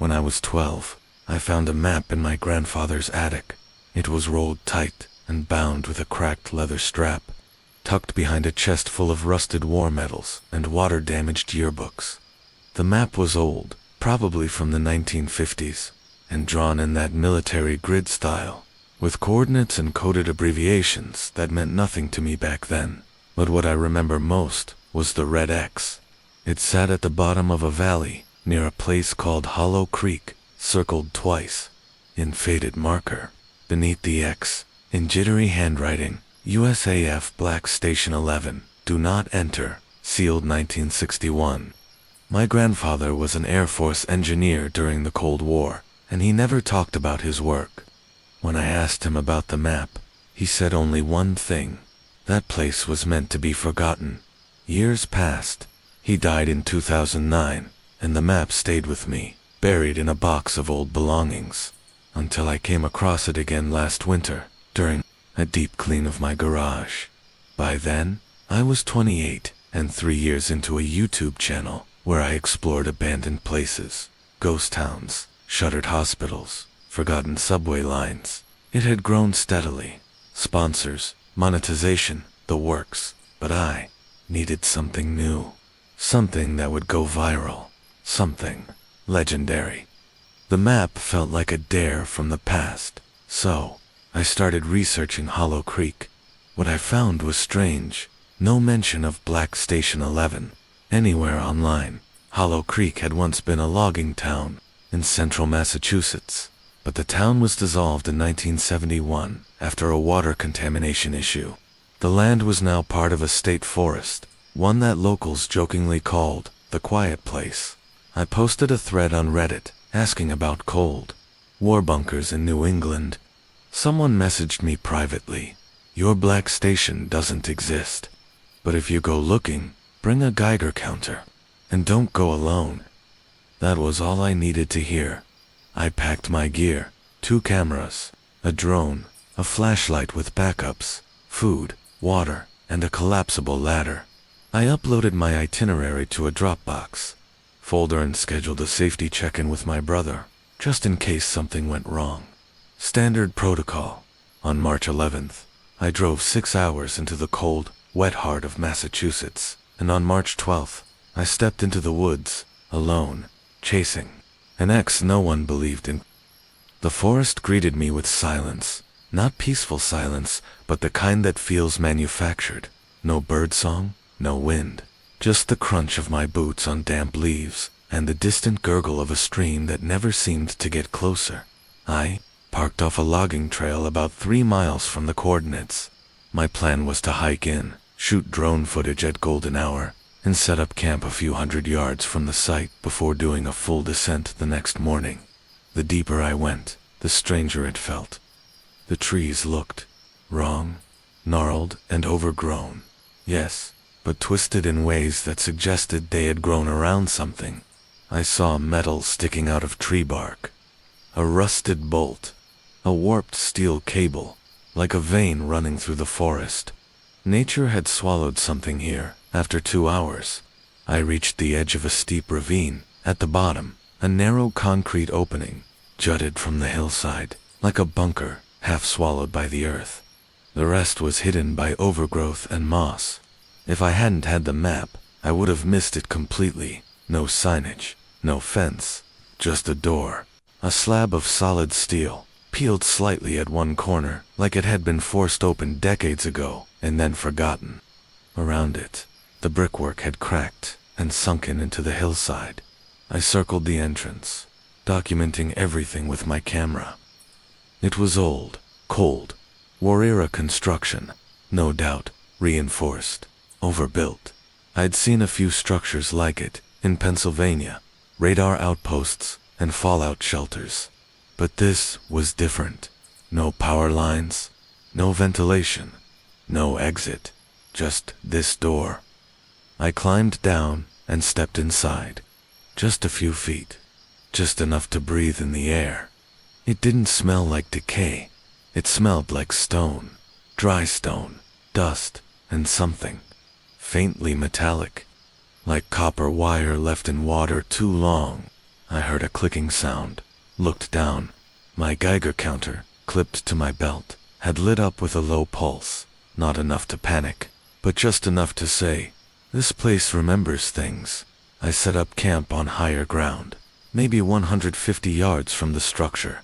When I was 12, I found a map in my grandfather's attic. It was rolled tight and bound with a cracked leather strap, tucked behind a chest full of rusted war medals and water-damaged yearbooks. The map was old, probably from the 1950s, and drawn in that military grid style, with coordinates and coded abbreviations that meant nothing to me back then. But what I remember most was the red X. It sat at the bottom of a valley, near a place called Hollow Creek, circled twice, in faded marker. Beneath the X, in jittery handwriting, USAF Black Station 11, do not enter, sealed 1961. My grandfather was an Air Force engineer during the Cold War, and he never talked about his work. When I asked him about the map, he said only one thing: that place was meant to be forgotten. Years passed. He died in 2009, and the map stayed with me, buried in a box of old belongings, until I came across it again last winter, during a deep clean of my garage. By then, I was 28, and 3 years into a YouTube channel where I explored abandoned places, ghost towns, shuttered hospitals, forgotten subway lines. It had grown steadily. Sponsors, monetization, the works. But I needed something new. Something that would go viral. Something legendary. The map felt like a dare from the past, so I started researching Hollow Creek. What I found was strange. No mention of Black Station 11 anywhere online. Hollow Creek had once been a logging town in central Massachusetts, but the town was dissolved in 1971 after a water contamination issue. The land was now part of a state forest, one that locals jokingly called the Quiet Place. I posted a thread on Reddit asking about cold war bunkers in New England. Someone messaged me privately, "Your Black Station doesn't exist. But if you go looking, bring a Geiger counter. And don't go alone." That was all I needed to hear. I packed my gear, 2 cameras, a drone, a flashlight with backups, food, water, and a collapsible ladder. I uploaded my itinerary to a Dropbox folder and scheduled a safety check-in with my brother, just in case something went wrong. Standard protocol. On March 11th, I drove 6 hours into the cold, wet heart of Massachusetts, and on March 12th, I stepped into the woods, alone, chasing an ex no one believed in. The forest greeted me with silence, not peaceful silence, but the kind that feels manufactured. No birdsong, no wind, just the crunch of my boots on damp leaves, and the distant gurgle of a stream that never seemed to get closer. I parked off a logging trail about 3 miles from the coordinates. My plan was to hike in, shoot drone footage at golden hour, and set up camp a few hundred yards from the site before doing a full descent the next morning. The deeper I went, the stranger it felt. The trees looked wrong, gnarled and overgrown. Yes, but twisted in ways that suggested they had grown around something. I saw metal sticking out of tree bark, a rusted bolt, a warped steel cable, like a vein running through the forest. Nature had swallowed something here. After 2 hours, I reached the edge of a steep ravine. At the bottom, a narrow concrete opening jutted from the hillside, like a bunker half swallowed by the earth. The rest was hidden by overgrowth and moss. If I hadn't had the map, I would have missed it completely. No signage, no fence, just a door, a slab of solid steel, peeled slightly at one corner, like it had been forced open decades ago and then forgotten. Around it, the brickwork had cracked and sunken into the hillside. I circled the entrance, documenting everything with my camera. It was old, cold, war-era construction, no doubt, reinforced, overbuilt. I'd seen a few structures like it in Pennsylvania, radar outposts and fallout shelters. But this was different. No power lines, no ventilation, no exit, just this door. I climbed down and stepped inside. Just a few feet, just enough to breathe in the air. It didn't smell like decay. It smelled like stone, dry stone, dust, and something faintly metallic, like copper wire left in water too long. I heard a clicking sound, looked down. My Geiger counter, clipped to my belt, had lit up with a low pulse. Not enough to panic, but just enough to say, "This place remembers things." I set up camp on higher ground, maybe 150 yards from the structure.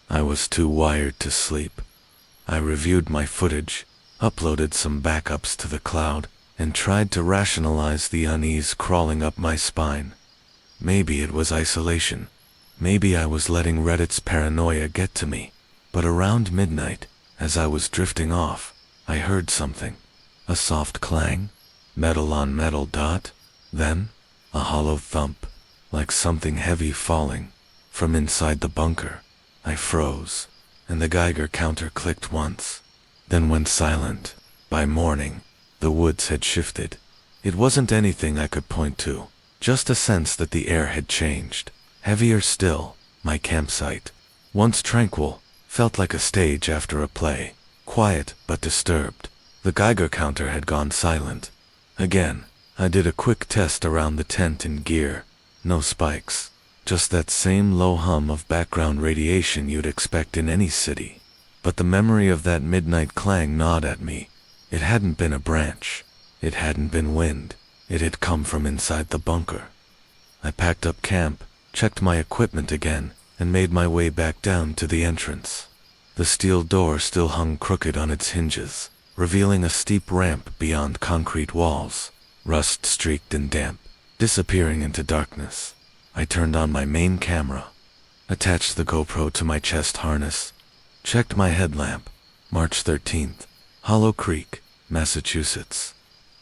I was too wired to sleep. I reviewed my footage, uploaded some backups to the cloud, and tried to rationalize the unease crawling up my spine. Maybe it was isolation. Maybe I was letting Reddit's paranoia get to me. But around midnight, as I was drifting off, I heard something. A soft clang, metal on metal dot, then a hollow thump, like something heavy falling. From inside the bunker, I froze, and the Geiger counter clicked once, then went silent. By morning, the woods had shifted. It wasn't anything I could point to, just a sense that the air had changed. Heavier still, my campsite, once tranquil, felt like a stage after a play, quiet but disturbed. The Geiger counter had gone silent. Again, I did a quick test around the tent and gear. No spikes, just that same low hum of background radiation you'd expect in any city. But the memory of that midnight clang gnawed at me. It hadn't been a branch. It hadn't been wind. It had come from inside the bunker. I packed up camp, checked my equipment again, and made my way back down to the entrance. The steel door still hung crooked on its hinges, revealing a steep ramp beyond concrete walls, rust-streaked and damp, disappearing into darkness. I turned on my main camera, attached the GoPro to my chest harness, checked my headlamp. March 13th, Hollow Creek, Massachusetts.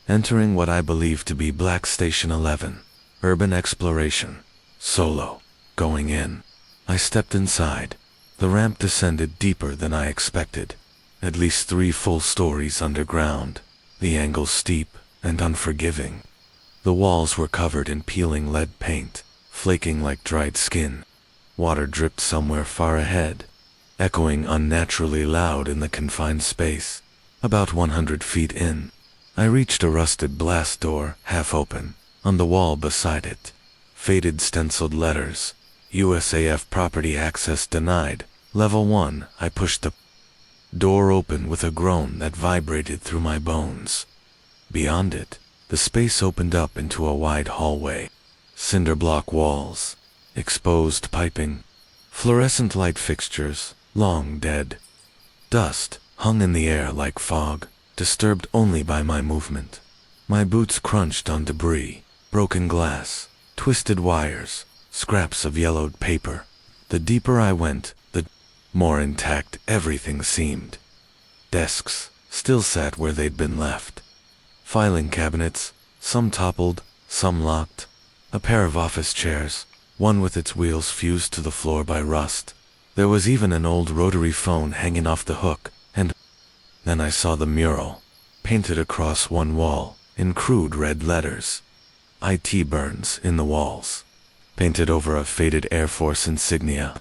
Entering what I believe to be Black Station 11, urban exploration, solo, going in. I stepped inside. The ramp descended deeper than I expected, at least 3 full stories underground, the angle steep and unforgiving. The walls were covered in peeling lead paint, flaking like dried skin. Water dripped somewhere far ahead, echoing unnaturally loud in the confined space. About 100 feet in, I reached a rusted blast door, half open. On the wall beside it, faded stenciled letters, USAF property access denied. Level 1. I pushed the door open with a groan that vibrated through my bones. Beyond it, the space opened up into a wide hallway. Cinder block walls, exposed piping, fluorescent light fixtures, long dead. Dust hung in the air like fog, disturbed only by my movement. My boots crunched on debris, broken glass, twisted wires, scraps of yellowed paper. The deeper I went, the more intact everything seemed. Desks still sat where they'd been left. Filing cabinets, some toppled, some locked. A pair of office chairs, one with its wheels fused to the floor by rust. There was even an old rotary phone hanging off the hook, and then I saw the mural, painted across one wall, in crude red letters. IT burns in the walls, painted over a faded Air Force insignia.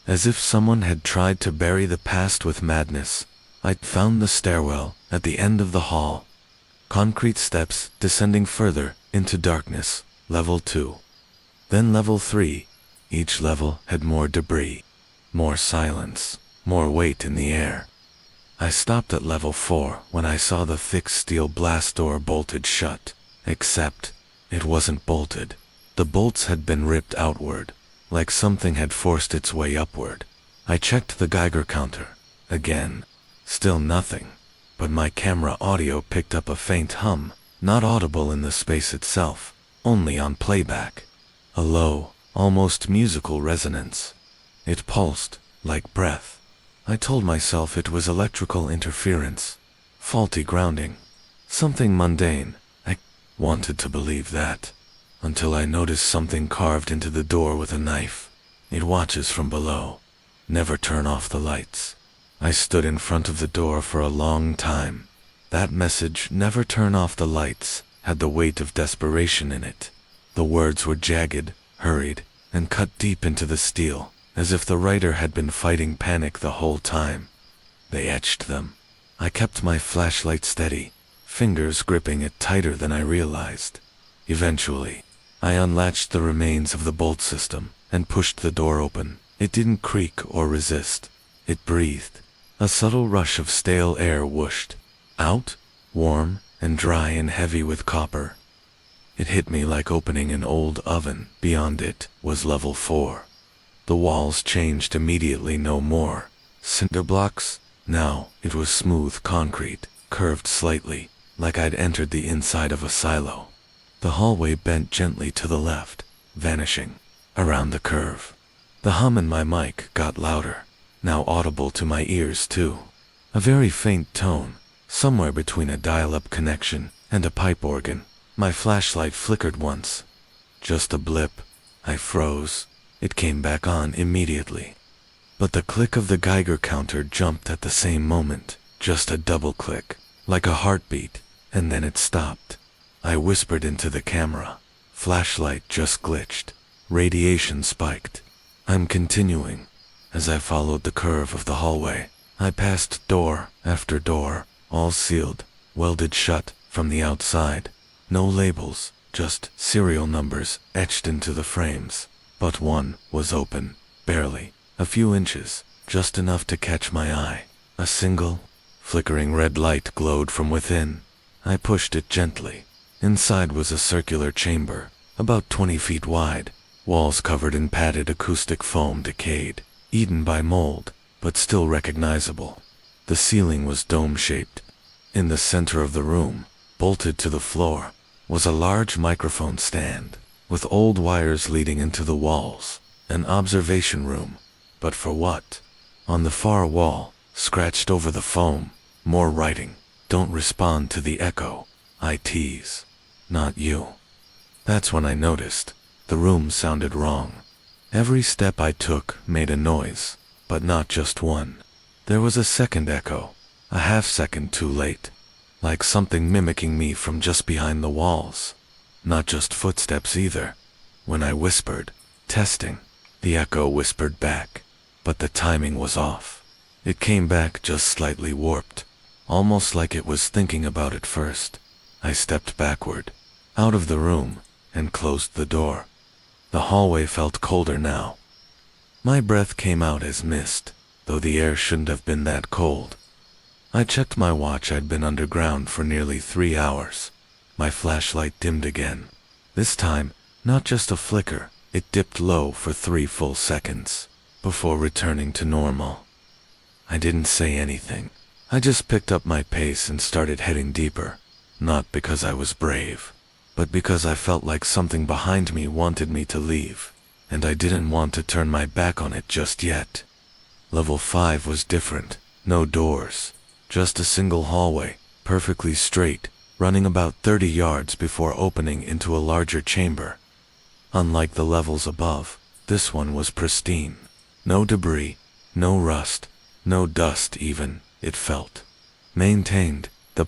As if someone had tried to bury the past with madness, I found the stairwell at the end of the hall. Concrete steps descending further into darkness, level 2. Then level 3. Each level had more debris, more silence, more weight in the air. I stopped at level 4 when I saw the thick steel blast door bolted shut. Except, it wasn't bolted. The bolts had been ripped outward, like something had forced its way upward. I checked the Geiger counter. Again. Still nothing. But my camera audio picked up a faint hum, not audible in the space itself, only on playback. A low, almost musical resonance. It pulsed, like breath. I told myself it was electrical interference, faulty grounding, something mundane. I wanted to believe that, until I noticed something carved into the door with a knife. It watches from below. Never turn off the lights. I stood in front of the door for a long time. That message, never turn off the lights, had the weight of desperation in it. The words were jagged, hurried, and cut deep into the steel, as if the writer had been fighting panic the whole time. They etched them. I kept my flashlight steady, fingers gripping it tighter than I realized. Eventually, I unlatched the remains of the bolt system, and pushed the door open. It didn't creak or resist. It breathed. A subtle rush of stale air whooshed out, warm and dry and heavy with copper. It hit me like opening an old oven. Beyond it was level 4. The walls changed immediately. No more cinder blocks. Now it was smooth concrete, curved slightly, like I'd entered the inside of a silo. The hallway bent gently to the left, vanishing around the curve. The hum in my mic got louder, now audible to my ears too. A very faint tone, somewhere between a dial-up connection and a pipe organ. My flashlight flickered once. Just a blip. I froze. It came back on immediately. But the click of the Geiger counter jumped at the same moment. Just a double click, like a heartbeat, and then it stopped. I whispered into the camera. Flashlight just glitched. Radiation spiked. I'm continuing. As I followed the curve of the hallway, I passed door after door, all sealed, welded shut from the outside. No labels, just serial numbers etched into the frames. But one was open, barely, a few inches, just enough to catch my eye. A single, flickering red light glowed from within. I pushed it gently. Inside was a circular chamber, about 20 feet wide, walls covered in padded acoustic foam, decayed, eaten by mold, but still recognizable. The ceiling was dome-shaped. In the center of the room, bolted to the floor, was a large microphone stand, with old wires leading into the walls. An observation room. But for what? On the far wall, scratched over the foam, more writing. Don't respond to the echo. I tease. Not you. That's when I noticed. The room sounded wrong. Every step I took made a noise, but not just one. There was a second echo, a half-second too late, like something mimicking me from just behind the walls. Not just footsteps either. When I whispered, testing, the echo whispered back, but the timing was off. It came back just slightly warped, almost like it was thinking about it first. I stepped backward, out of the room, and closed the door. The hallway felt colder now. My breath came out as mist, though the air shouldn't have been that cold. I checked my watch. I'd been underground for nearly 3 hours. My flashlight dimmed again. This time, not just a flicker, it dipped low for 3 full seconds, before returning to normal. I didn't say anything. I just picked up my pace and started heading deeper, not because I was brave, but because I felt like something behind me wanted me to leave, and I didn't want to turn my back on it just yet. Level 5 was different. No doors, just a single hallway, perfectly straight, running about 30 yards before opening into a larger chamber. Unlike the levels above, this one was pristine. No debris, no rust, no dust even, it felt. Maintained. The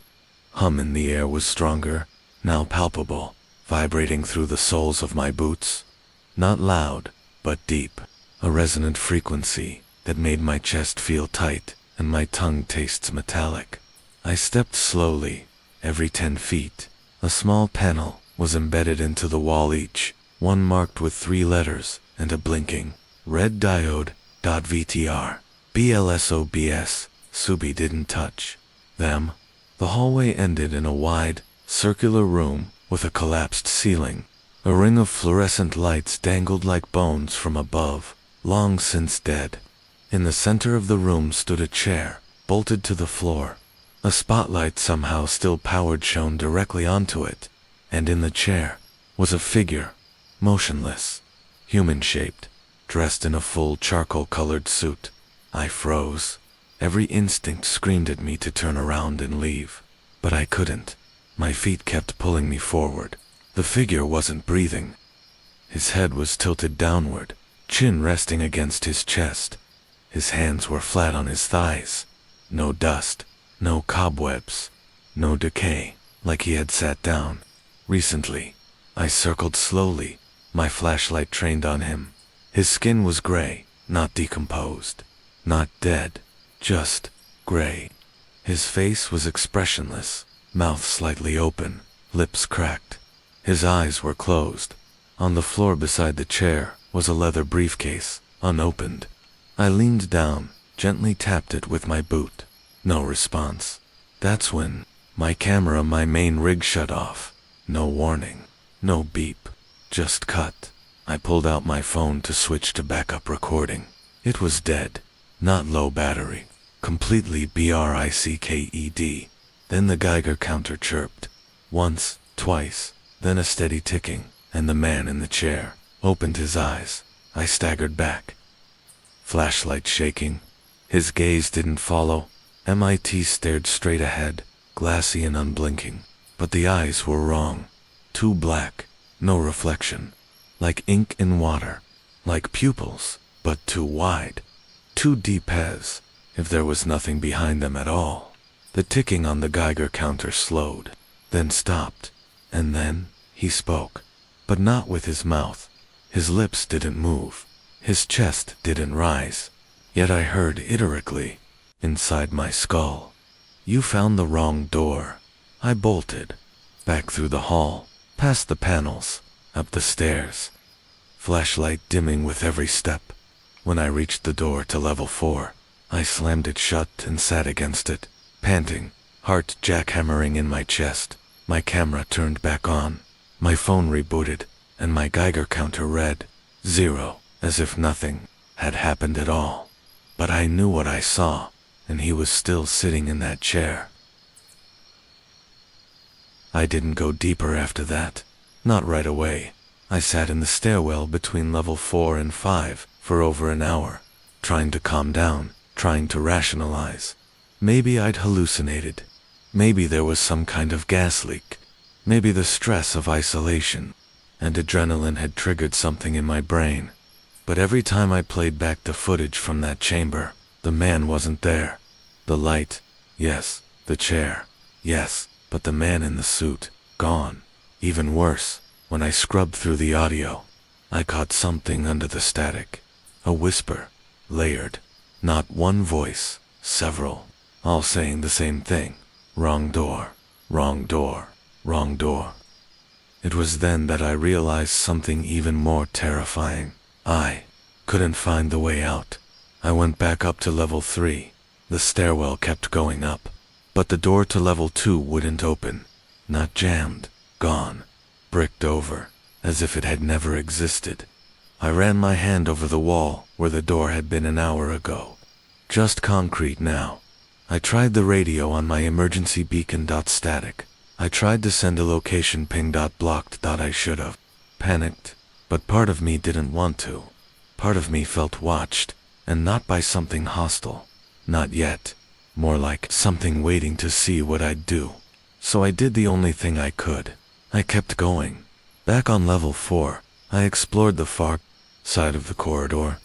hum in the air was stronger, now palpable, vibrating through the soles of my boots. Not loud, but deep. A resonant frequency that made my chest feel tight and my tongue taste metallic. I stepped slowly. Every 10 feet, a small panel was embedded into the wall, each one marked with 3 letters and a blinking red diode. .vtr. BLSOBS. Subi didn't touch them. The hallway ended in a wide, circular room with a collapsed ceiling. A ring of fluorescent lights dangled like bones from above, long since dead. In the center of the room stood a chair, bolted to the floor. A spotlight, somehow still powered, shone directly onto it, and in the chair was a figure, motionless, human-shaped, dressed in a full charcoal-colored suit. I froze. Every instinct screamed at me to turn around and leave, but I couldn't. My feet kept pulling me forward. The figure wasn't breathing. His head was tilted downward, chin resting against his chest. His hands were flat on his thighs. No dust, no cobwebs, no decay, like he had sat down recently. I circled slowly, my flashlight trained on him. His skin was gray, not decomposed, not dead, just gray. His face was expressionless, mouth slightly open, lips cracked. His eyes were closed. On the floor beside the chair was a leather briefcase, unopened. I leaned down, gently tapped it with my boot. No response. That's when my camera, my main rig, shut off. No warning. No beep. Just cut. I pulled out my phone to switch to backup recording. It was dead. Not low battery. Completely bricked. Then the Geiger counter chirped. Once, twice, then a steady ticking, and the man in the chair opened his eyes. I staggered back. Flashlight shaking. His gaze didn't follow. MIT stared straight ahead, glassy and unblinking. But the eyes were wrong. Too black. No reflection. Like ink in water. Like pupils, but too wide. Too deep as if there was nothing behind them at all. The ticking on the Geiger counter slowed, then stopped, and then he spoke. But not with his mouth. His lips didn't move. His chest didn't rise. Yet I heard iteratively, inside my skull. You found the wrong door. I bolted. Back through the hall, past the panels, up the stairs. Flashlight dimming with every step. When I reached the door to level 4, I slammed it shut and sat against it, panting, heart jackhammering in my chest. My camera turned back on. My phone rebooted, and my Geiger counter read 0, as if nothing had happened at all. But I knew what I saw, and he was still sitting in that chair. I didn't go deeper after that. Not right away. I sat in the stairwell between level 4 and 5 for over an hour, trying to calm down, trying to rationalize. Maybe I'd hallucinated. Maybe there was some kind of gas leak. Maybe the stress of isolation and adrenaline had triggered something in my brain. But every time I played back the footage from that chamber, the man wasn't there. The light, yes. The chair, yes. But the man in the suit, gone. Even worse, when I scrubbed through the audio, I caught something under the static. A whisper, layered. Not one voice, several, all saying the same thing. Wrong door, wrong door, wrong door. It was then that I realized something even more terrifying. I couldn't find the way out. I went back up to level 3. The stairwell kept going up. But the door to level 2 wouldn't open. Not jammed, gone, bricked over, as if it had never existed. I ran my hand over the wall where the door had been an hour ago. Just concrete now. I tried the radio on my emergency beacon. Static. I tried to send a location ping. Blocked. I should have. Panicked, but part of me didn't want to. Part of me felt watched, and not by something hostile. Not yet. More like something waiting to see what I'd do. So I did the only thing I could. I kept going. Back on level 4, I explored the far side of the corridor.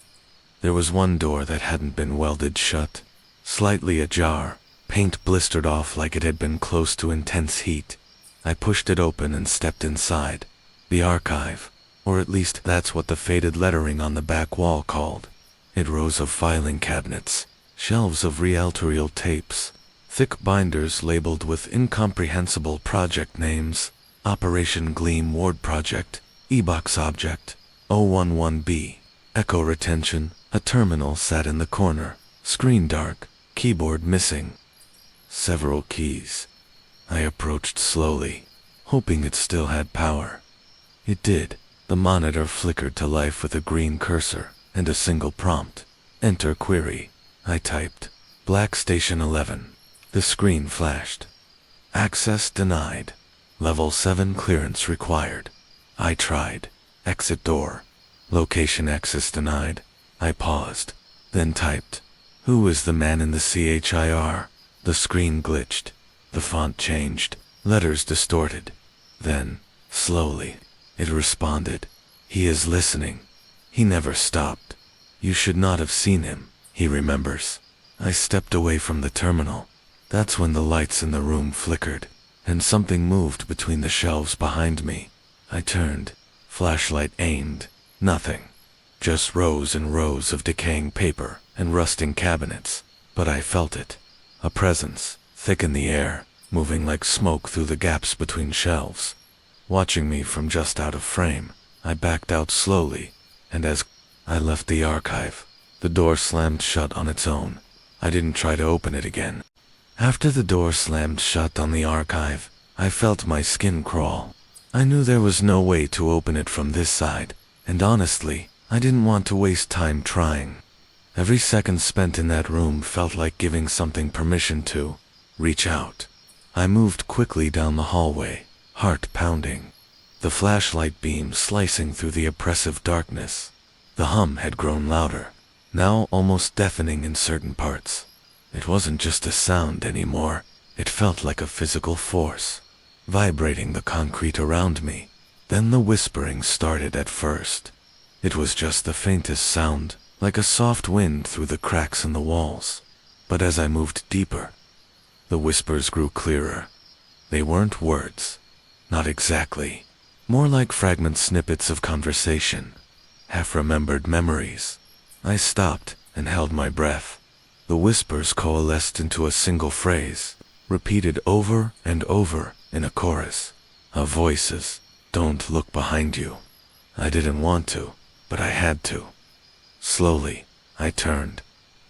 There was one door that hadn't been welded shut. Slightly ajar, paint blistered off like it had been close to intense heat. I pushed it open and stepped inside. The archive, or at least that's what the faded lettering on the back wall called. It rows of filing cabinets. Shelves of reel-to-reel tapes, thick binders labeled with incomprehensible project names, Operation Gleam Ward Project, E-Box Object, 011B, Echo Retention. A terminal sat in the corner, screen dark, keyboard missing. Several keys. I approached slowly, hoping it still had power. It did. The monitor flickered to life with a green cursor and a single prompt. Enter query. I typed, Black Station 11. The screen flashed. Access denied. Level 7 clearance required. I tried. Exit door. Location access denied. I paused, then typed, Who is the man in the CHIR? The screen glitched. The font changed. Letters distorted. Then, slowly, it responded. He is listening. He never stopped. You should not have seen him. He remembers. I stepped away from the terminal. That's when the lights in the room flickered, and something moved between the shelves behind me. I turned, flashlight aimed. Nothing. Just rows and rows of decaying paper and rusting cabinets. But I felt it. A presence, thick in the air, moving like smoke through the gaps between shelves. Watching me from just out of frame, I backed out slowly, and as I left the archive, the door slammed shut on its own. I didn't try to open it again. After the door slammed shut on the archive, I felt my skin crawl. I knew there was no way to open it from this side, and honestly, I didn't want to waste time trying. Every second spent in that room felt like giving something permission to reach out. I moved quickly down the hallway, heart pounding, the flashlight beam slicing through the oppressive darkness. The hum had grown louder, now almost deafening in certain parts. It wasn't just a sound anymore, it felt like a physical force, vibrating the concrete around me. Then the whispering started at first. It was just the faintest sound, like a soft wind through the cracks in the walls. But as I moved deeper, the whispers grew clearer. They weren't words. Not exactly. More like fragment snippets of conversation. Half-remembered memories. I stopped and held my breath. The whispers coalesced into a single phrase, repeated over and over in a chorus. Of voices. Don't look behind you. I didn't want to, but I had to. Slowly, I turned.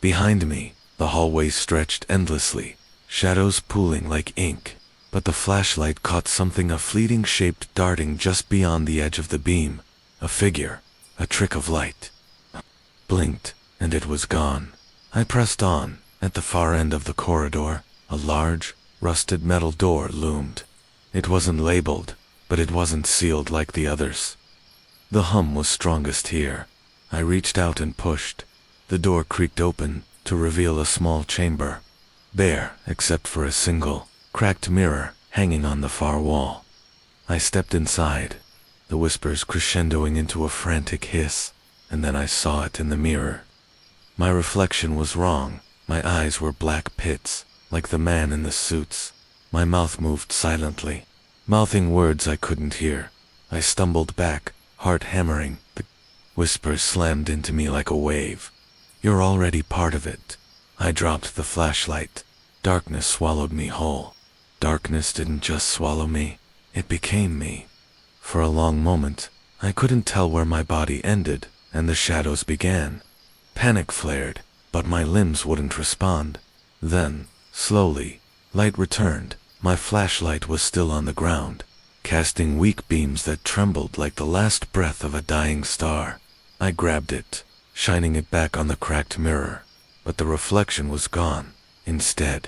Behind me, the hallway stretched endlessly, shadows pooling like ink, but the flashlight caught something, a fleeting shape darting just beyond the edge of the beam. A figure, a trick of light. Blinked, and it was gone. I pressed on. At the far end of the corridor, a large, rusted metal door loomed. It wasn't labeled, but it wasn't sealed like the others. The hum was strongest here. I reached out and pushed. The door creaked open to reveal a small chamber, bare except for a single, cracked mirror hanging on the far wall. I stepped inside, the whispers crescendoing into a frantic hiss, and then I saw it in the mirror. My reflection was wrong. My eyes were black pits, like the man in the suits. My mouth moved silently, mouthing words I couldn't hear. I stumbled back, heart hammering. The whispers slammed into me like a wave. You're already part of it. I dropped the flashlight. Darkness swallowed me whole. Darkness didn't just swallow me, it became me. For a long moment, I couldn't tell where my body ended and the shadows began. Panic flared, but my limbs wouldn't respond. Then, slowly, light returned. My flashlight was still on the ground, casting weak beams that trembled like the last breath of a dying star. I grabbed it, shining it back on the cracked mirror, but the reflection was gone. Instead,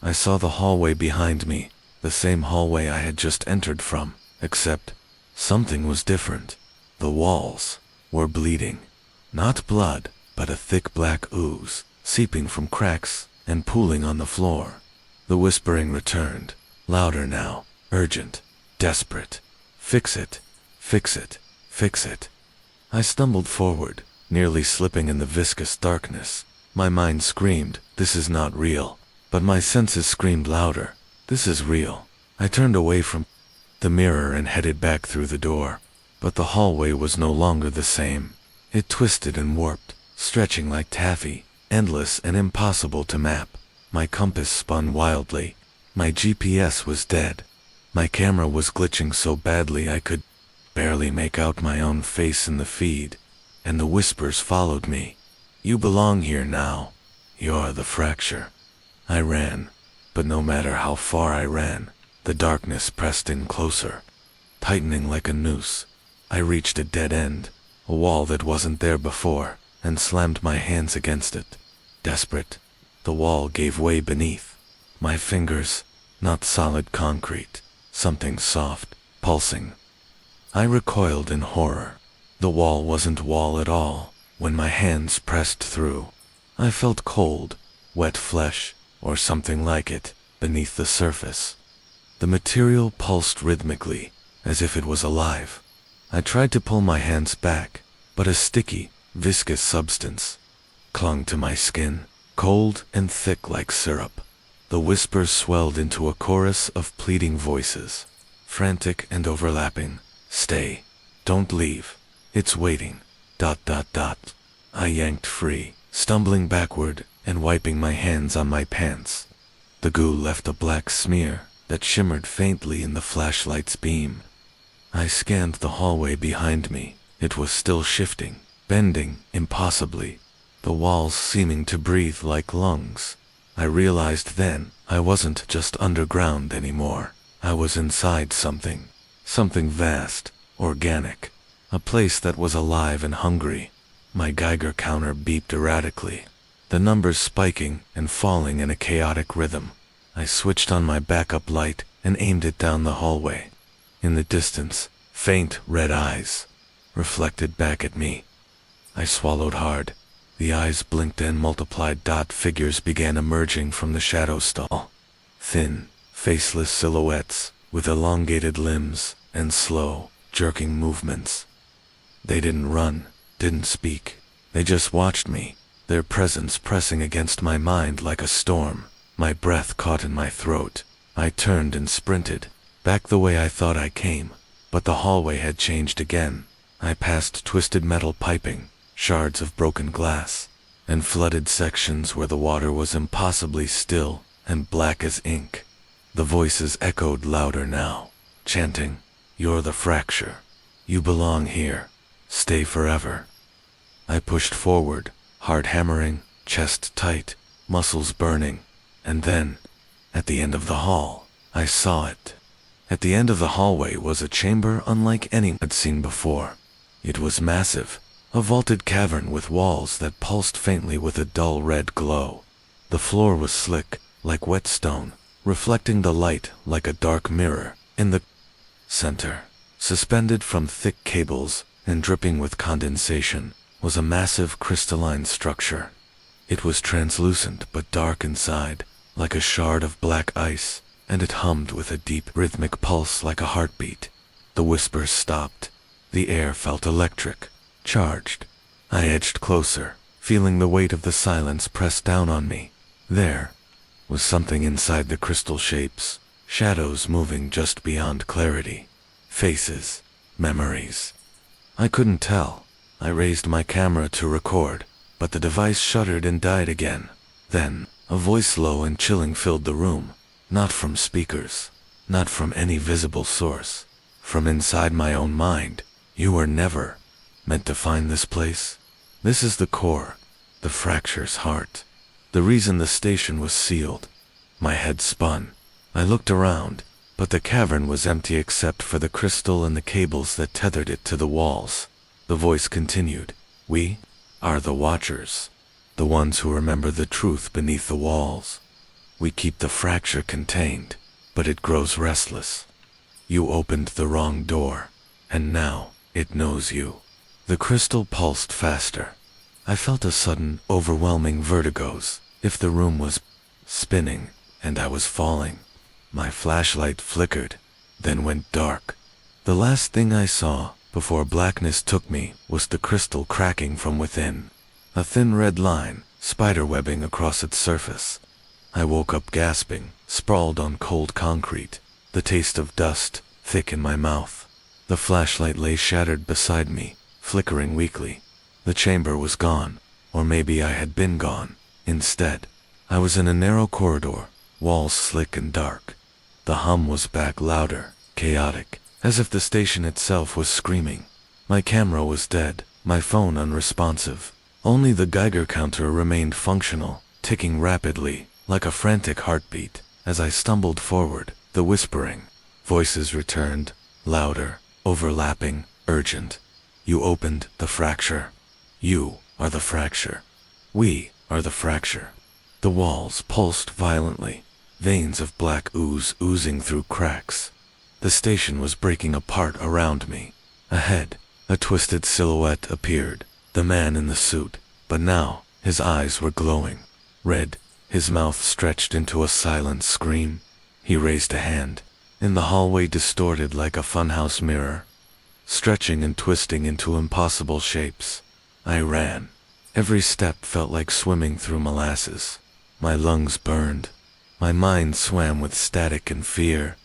I saw the hallway behind me, the same hallway I had just entered from, except something was different. The walls were bleeding. Not blood, but a thick black ooze, seeping from cracks and pooling on the floor. The whispering returned, louder now, urgent, desperate. Fix it, fix it, fix it. I stumbled forward, nearly slipping in the viscous darkness. My mind screamed, this is not real. But my senses screamed louder, this is real. I turned away from the mirror and headed back through the door. But the hallway was no longer the same. It twisted and warped, stretching like taffy, endless and impossible to map. My compass spun wildly. My GPS was dead. My camera was glitching so badly I could barely make out my own face in the feed. And the whispers followed me. You belong here now. You're the fracture. I ran, but no matter how far I ran, the darkness pressed in closer, tightening like a noose. I reached a dead end, a wall that wasn't there before, and slammed my hands against it. Desperate, the wall gave way beneath. My fingers, not solid concrete, something soft, pulsing. I recoiled in horror. The wall wasn't wall at all. When my hands pressed through, I felt cold, wet flesh, or something like it, beneath the surface. The material pulsed rhythmically, as if it was alive. I tried to pull my hands back, but a sticky, viscous substance clung to my skin, cold and thick like syrup. The whispers swelled into a chorus of pleading voices, frantic and overlapping. Stay. Don't leave. It's waiting. ... I yanked free, stumbling backward and wiping my hands on my pants. The goo left a black smear that shimmered faintly in the flashlight's beam. I scanned the hallway behind me. It was still shifting, bending impossibly, the walls seeming to breathe like lungs. I realized then I wasn't just underground anymore. I was inside something. Something vast, organic. A place that was alive and hungry. My Geiger counter beeped erratically, the numbers spiking and falling in a chaotic rhythm. I switched on my backup light and aimed it down the hallway. In the distance, faint red eyes reflected back at me. I swallowed hard. The eyes blinked and multiplied. Figures began emerging from the shadow stall. Thin, faceless silhouettes with elongated limbs and slow, jerking movements. They didn't run, didn't speak. They just watched me, their presence pressing against my mind like a storm. My breath caught in my throat. I turned and sprinted, back the way I thought I came, but the hallway had changed again. I passed twisted metal piping, shards of broken glass, and flooded sections where the water was impossibly still and black as ink. The voices echoed louder now, chanting, "You're the fracture. You belong here. Stay forever." I pushed forward, heart hammering, chest tight, muscles burning, and then, at the end of the hall, I saw it. At the end of the hallway was a chamber unlike any I'd seen before. It was massive, a vaulted cavern with walls that pulsed faintly with a dull red glow. The floor was slick, like wet stone, reflecting the light like a dark mirror. In the center, suspended from thick cables and dripping with condensation, was a massive crystalline structure. It was translucent but dark inside, like a shard of black ice, and it hummed with a deep, rhythmic pulse like a heartbeat. The whispers stopped. The air felt electric, charged. I edged closer, feeling the weight of the silence press down on me. There was something inside the crystal shapes, shadows moving just beyond clarity. Faces, memories. I couldn't tell. I raised my camera to record, but the device shuddered and died again. Then, a voice low and chilling filled the room. Not from speakers, not from any visible source. From inside my own mind. "You were never meant to find this place. This is the core, the fracture's heart. The reason the station was sealed." My head spun. I looked around, but the cavern was empty except for the crystal and the cables that tethered it to the walls. The voice continued, "We are the Watchers, the ones who remember the truth beneath the walls. We keep the fracture contained, but it grows restless. You opened the wrong door, and now it knows you." The crystal pulsed faster. I felt a sudden, overwhelming vertigos, if the room was spinning, and I was falling. My flashlight flickered, then went dark. The last thing I saw, before blackness took me, was the crystal cracking from within. A thin red line, spiderwebbing across its surface. I woke up gasping, sprawled on cold concrete, the taste of dust thick in my mouth. The flashlight lay shattered beside me, flickering weakly. The chamber was gone, or maybe I had been gone. Instead, I was in a narrow corridor, walls slick and dark. The hum was back louder, chaotic, as if the station itself was screaming. My camera was dead, my phone unresponsive. Only the Geiger counter remained functional, ticking rapidly, like a frantic heartbeat. As I stumbled forward, the whispering voices returned, louder, overlapping, urgent. "You opened the fracture. You are the fracture. We are the fracture." The walls pulsed violently, veins of black ooze oozing through cracks. The station was breaking apart around me. Ahead, a twisted silhouette appeared, the man in the suit, but now his eyes were glowing, red, his mouth stretched into a silent scream. He raised a hand. In the hallway distorted like a funhouse mirror, stretching and twisting into impossible shapes. I ran. Every step felt like swimming through molasses. My lungs burned. My mind swam with static and fear.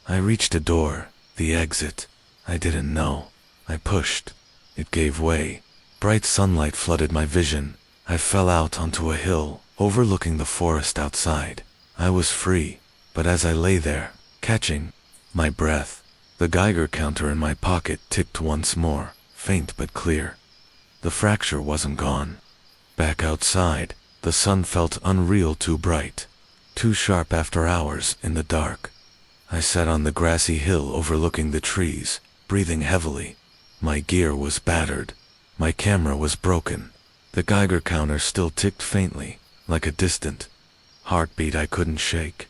I reached a door, the exit. I didn't know. I pushed. It gave way. Bright sunlight flooded my vision. I fell out onto a hill, overlooking the forest outside. I was free, but as I lay there, catching my breath, the Geiger counter in my pocket ticked once more, faint but clear. The fracture wasn't gone. Back outside, the sun felt unreal, too bright, too sharp after hours in the dark. I sat on the grassy hill overlooking the trees, breathing heavily. My gear was battered. My camera was broken. The Geiger counter still ticked faintly, like a distant heartbeat I couldn't shake.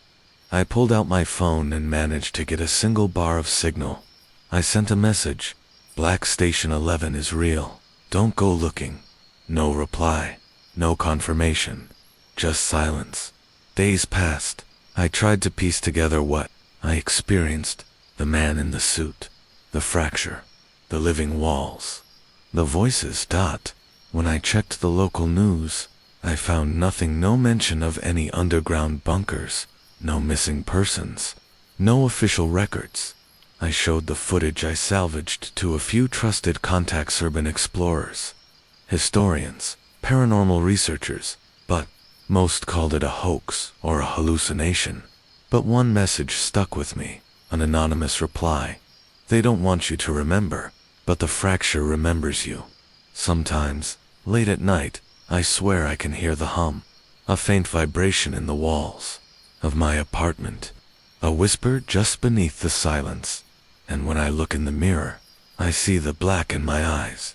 I pulled out my phone and managed to get a single bar of signal. I sent a message. Black Station 11 is real. Don't go looking. No reply. No confirmation. Just silence. Days passed. I tried to piece together what I experienced. The man in the suit. The fracture. The living walls. The voices. When I checked the local news, I found nothing. No mention of any underground bunkers. No missing persons. No official records. I showed the footage I salvaged to a few trusted contacts, urban explorers, historians, paranormal researchers, but most called it a hoax or a hallucination. But one message stuck with me, an anonymous reply. They don't want you to remember, but the fracture remembers you. Sometimes, late at night, I swear I can hear the hum, a faint vibration in the walls of my apartment, a whisper just beneath the silence. And when I look in the mirror, I see the black in my eyes.